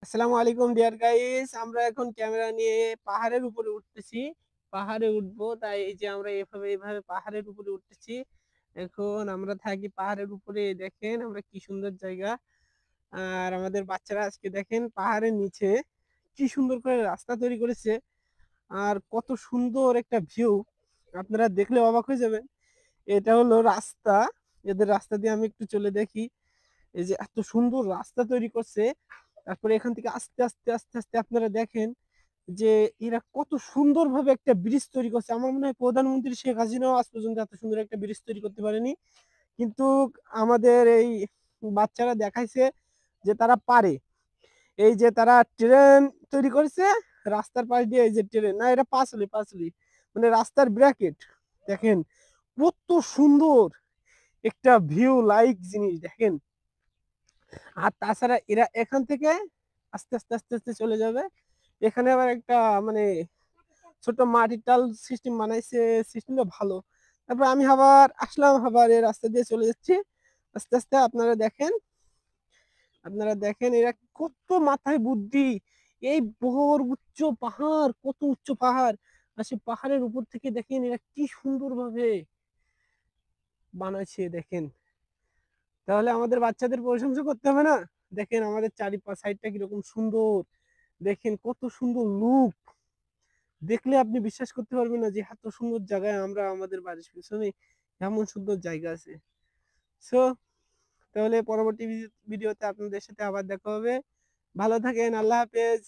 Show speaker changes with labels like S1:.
S1: আসসালামু আলাইকুম deer guys, আমরা এখন ক্যামেরা নিয়ে পাহাড়ের উপরে উঠতেছি। পাহাড়ে উঠবো, তাই এই যে আমরা এভাবে পাহাড়ের উপরে উঠতেছি। এখন আমরা থাকি পাহাড়ের উপরে, দেখেন আমরা কি সুন্দর জায়গা। আর আমাদের বাচ্চারা আজকে দেখেন পাহাড়ের নিচে কি সুন্দর করে রাস্তা তৈরি করেছে। আর কত সুন্দর একটা ভিউ, আপনারা দেখলে অবাক হয়ে যাবেন। এটা হলো রাস্তা, এদের রাস্তা দিয়ে আমি একটু চলে দেখি। এই যে এত সুন্দর রাস্তা তৈরি করছে, তারপরে এখান থেকে আস্তে আস্তে আস্তে আস্তে আপনারা দেখেন যে এরা কত সুন্দর ভাবে একটা ব্রিজ তৈরি করছে। আমার মনে হয় প্রধানমন্ত্রী শেখ হাসিনাও আজ পর্যন্ত এত সুন্দর একটা ব্রিজ তৈরি করতে পারেনি, কিন্তু আমাদের এই বাচ্চারা দেখাইছে যে তারা পারে। এই যে তারা ট্রেন তৈরি করেছে রাস্তার পাশ দিয়ে, এই যে ট্রেন না, এটা পাঁচলি পাঁচলি মানে রাস্তার ব্র্যাকেট। দেখেন কত সুন্দর একটা ভিউ লাইক জিনিস, দেখেন। আর তাছাড়া এরা এখান থেকে আস্তে আস্তে আস্তে আস্তে চলে যাবে। এখানে আবার একটা মানে ছোট মাটির টাল সিস্টেম বানাইছে, সিস্টেমটা ভালো। তারপর আমি আবার আসলাম, আবার এই রাস্তা দিয়ে চলে যাচ্ছি আস্তে আস্তে। আপনারা দেখেন এরা কত মাথায় বুদ্ধি। এই বড় উচ্চ পাহাড়, কত উচ্চ পাহাড়, আর সে পাহাড়ের উপর থেকে দেখেন এরা কি সুন্দর ভাবে বানাইছে, দেখেন। তাহলে আমাদের বাচ্চাদের প্রশংসা করতে হবে না? দেখেন আমাদের চারিপাশ সাইডটা কিরকম সুন্দর, দেখেন কত সুন্দর লুক। দেখলে আপনি বিশ্বাস করতে পারবেন না যে এত সুন্দর জায়গায় আমরা, আমাদের বাড়ির পিছনে এমন সুন্দর জায়গা আছে। সো তাহলে পরবর্তী ভিডিওতে আপনাদের সাথে আবার দেখা হবে। ভালো থাকেন, আল্লাহ হাফেজ।